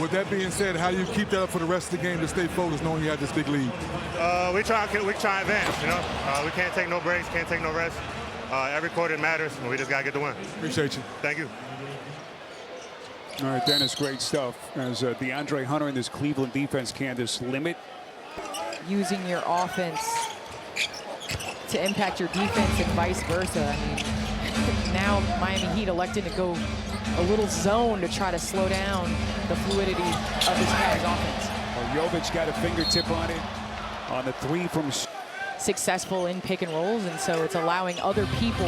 With that being said, how do you keep that up for the rest of the game to stay focused knowing you have this big lead? We try and advance, you know. We can't take no breaks, can't take no rest. Every quarter matters, and we just got to get the win. Appreciate you. Thank you. All right, Dennis, great stuff. As DeAndre Hunter and this Cleveland defense can just limit. Using your offense to impact your defense and vice versa. I mean, now Miami Heat elected to go a little zone to try to slow down the fluidity of this Cavs offense. Well, Jovic got a fingertip on it on the three from... Successful in pick and rolls, and so it's allowing other people,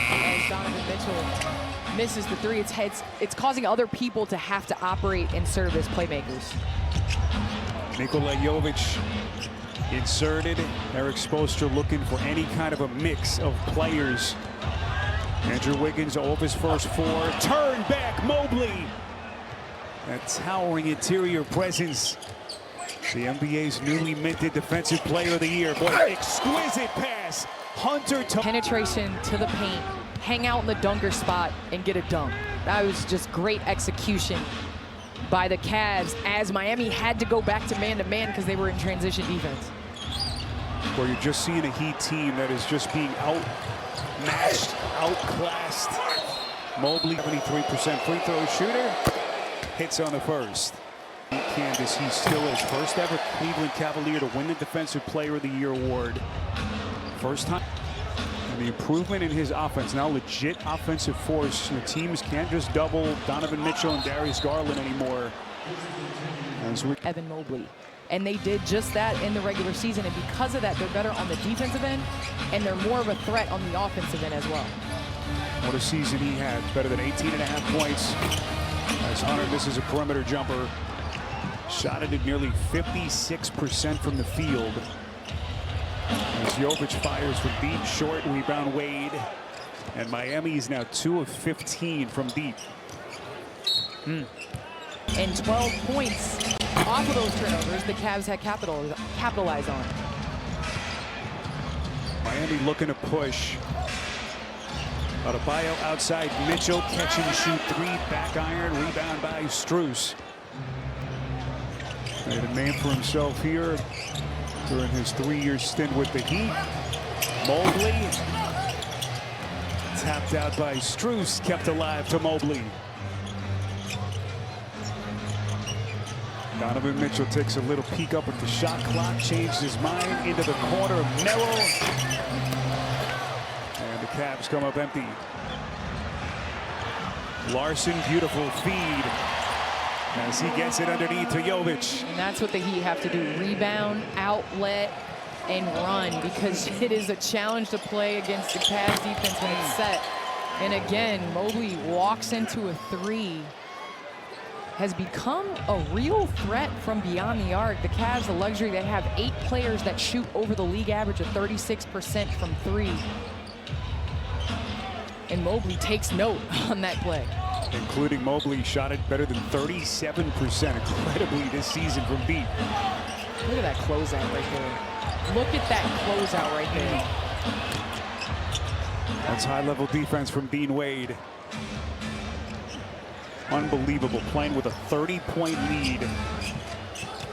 as Donovan Mitchell misses the three, it's causing other people to have to operate and serve as playmakers. Nikola Jovic inserted. Eric Spoelstra looking for any kind of a mix of players. Andrew Wiggins over his first four. Turn back, Mobley. That towering interior presence. The NBA's newly minted Defensive Player of the Year. Boy, exquisite pass. Hunter to penetration to the paint, hang out in the dunker spot, and get a dunk. That was just great execution by the Cavs as Miami had to go back to man-to-man because they were in transition defense. Where you're just seeing a Heat team that is just being outmatched, outclassed. Mobley, 73% free throw shooter, hits on the first. Candace, he's still his first ever Cleveland Cavalier to win the Defensive Player of the Year award. First time. And the improvement in his offense, now legit offensive force. The teams can't just double Donovan Mitchell and Darius Garland anymore. Evan Mobley. And they did just that in the regular season. And because of that, they're better on the defensive end, and they're more of a threat on the offensive end as well. What a season he had. Better than 18.5 points. As Hunter misses a perimeter jumper. Shot it at nearly 56% from the field. As Jovic fires from deep, short rebound Wade. And Miami is now 2 of 15 from deep. And 12 points off of those turnovers the Cavs had capitalized on. Miami looking to push. Adebayo outside Mitchell, catch and shoot three, back iron, rebound by Strus. Made a name for himself here during his 3-year stint with the Heat. Mobley tapped out by Strus, kept alive to Mobley. Donovan Mitchell takes a little peek up at the shot clock, changed his mind into the corner. Melo. And the Cavs come up empty. Larson, beautiful feed as he gets it underneath to Jovic. And that's what the Heat have to do. Rebound, outlet, and run, because it is a challenge to play against the Cavs defense when it's set. And again, Mobley walks into a three. Has become a real threat from beyond the arc. The Cavs, the luxury, they have 8 players that shoot over the league average of 36% from three. And Mobley takes note on that play. Including Mobley, shot it better than 37% incredibly this season from deep. Look at that closeout right there. Look at that closeout right there. That's high-level defense from Dean Wade. Unbelievable, playing with a 30-point lead.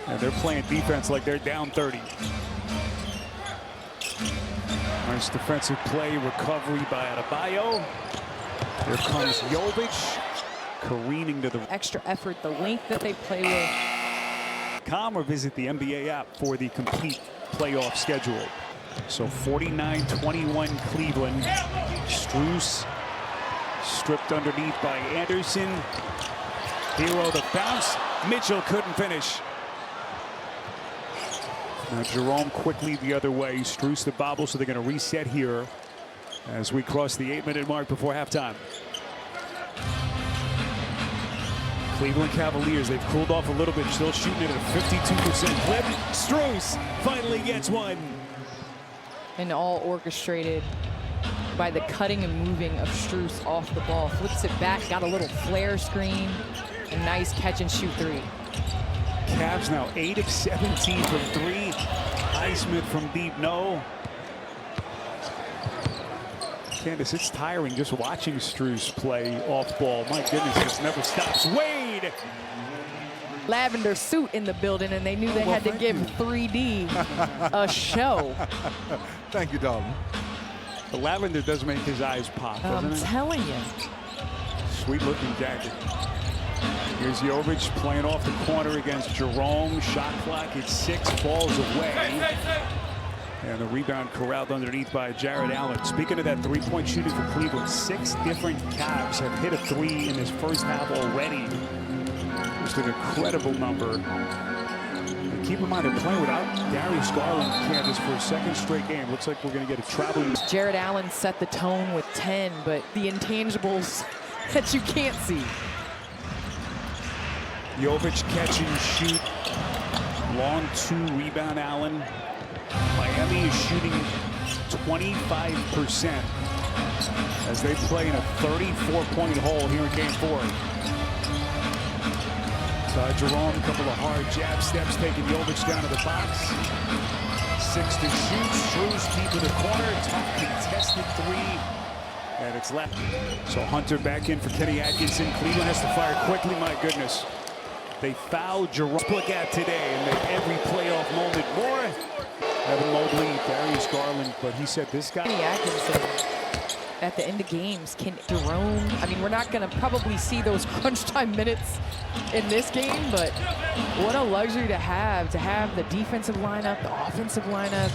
And they're playing defense like they're down 30. Nice defensive play, recovery by Adebayo. Here comes Jovic, careening to the extra effort, the length that they play with. Or visit the NBA app for the complete playoff schedule. So 49-21 Cleveland. Strus stripped underneath by Anderson. Hero the bounce. Mitchell couldn't finish. Now Jerome quickly the other way. Strus the bobble, so they're going to reset here as we cross the 8-minute mark before halftime. Cleveland Cavaliers, they've cooled off a little bit, still shooting it at a 52% clip. Strus finally gets one. And all orchestrated by the cutting and moving of Strus off the ball. Flips it back, got a little flare screen. A nice catch and shoot three. Cavs now 8 of 17 from three. Highsmith from deep, no. Candace, it's tiring just watching Strus play off ball. My goodness, this never stops. Wade! Lavender suit in the building, and they knew they had to give 3D a show. Thank you, darling. The lavender does make his eyes pop, doesn't I'm it? telling you. Sweet-looking jacket. Here's Jovic playing off the corner against Jerome. Shot clock at 6, balls away. And the rebound corralled underneath by Jared Allen. Speaking of that three-point shooting for Cleveland, 6 different Cavs have hit a 3 in this first half already. Just an incredible number. And keep in mind, they're playing without Darius Garland, Candace, for a second straight game. Looks like we're going to get a traveling. Jared Allen set the tone with 10, but the intangibles that you can't see. Jovic catch and shoot. Long 2 rebound Allen. Miami is shooting 25% as they play in a 34-point hole here in game 4. Jerome, a couple of hard jab steps, taking Jovic down to the box. 6 to shoot. Strus deep in the corner. Tough contested 3. And it's left. So Hunter back in for Kenny Atkinson. Cleveland has to fire quickly. My goodness. They fouled Jerome. Look at today and make every playoff moment more. Evan Mobley, Darius Garland, but he said this guy. Kenny Atkinson at the end of games. Can Jerome, I mean, we're not going to probably see those crunch time minutes in this game, but what a luxury to have the defensive lineup, the offensive lineup.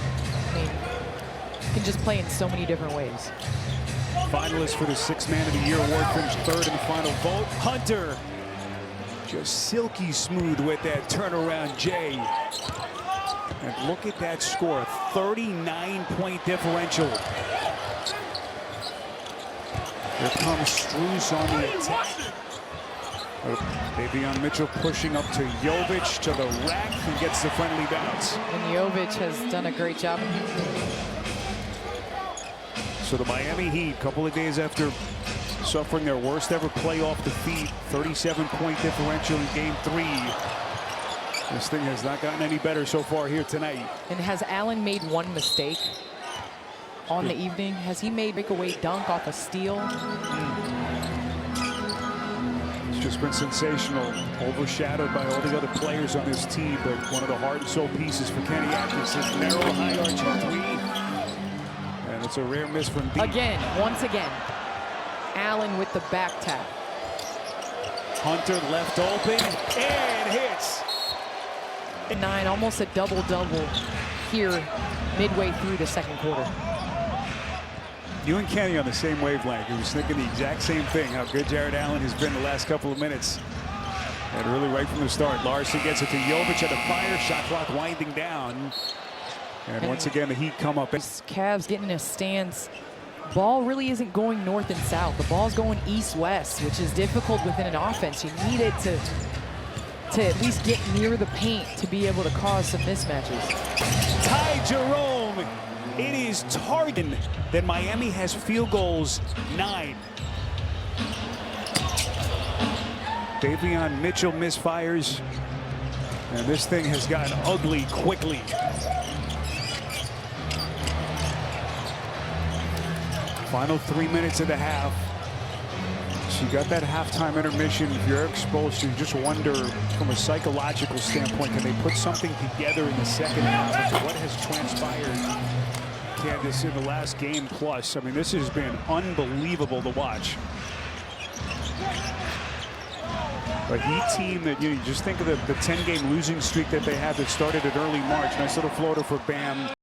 I mean, you can just play in so many different ways. Finalist for the 6th Man of the Year award, finished 3rd in the final vote. Hunter, just silky smooth with that turnaround J. And look at that score, 39-point differential. Here comes Strus on the attack. Davion Mitchell pushing up to Jovic to the rack. He gets the friendly bounce. And Jovic has done a great job. So the Miami Heat, a couple of days after suffering their worst ever playoff defeat, 37-point differential in game 3. This thing has not gotten any better so far here tonight. And has Allen made one mistake on the evening? Has he made breakaway dunk off a steal? It's just been sensational, overshadowed by all the other players on this team, but one of the heart and soul pieces for Kenny Atkinson. Narrow, high arching 3. And it's a rare miss from deep. Again, once again, Allen with the back tap. Hunter left open and hits. 9, almost a double-double here midway through the second quarter. You and Kenny on the same wavelength. He was thinking the exact same thing, how good Jared Allen has been the last couple of minutes. And really right from the start, Larson gets it to Jovic at the fire. Shot clock winding down. And once again, the Heat come up. Cavs getting in a stance. Ball really isn't going north and south. The ball's going east-west, which is difficult within an offense. You need it to at least get near the paint to be able to cause some mismatches. Ty Jerome, it is targeted that Miami has field goals 9. Davion Mitchell misfires, and this thing has gotten ugly quickly. Final 3 minutes of the half. So you got that halftime intermission. If you're exposed, you just wonder from a psychological standpoint, can they put something together in the second half? What has transpired, Candace, in the last game plus? I mean, this has been unbelievable to watch. A Heat team that, you just think of the 10-game losing streak that they had that started in early March. Nice little floater for Bam.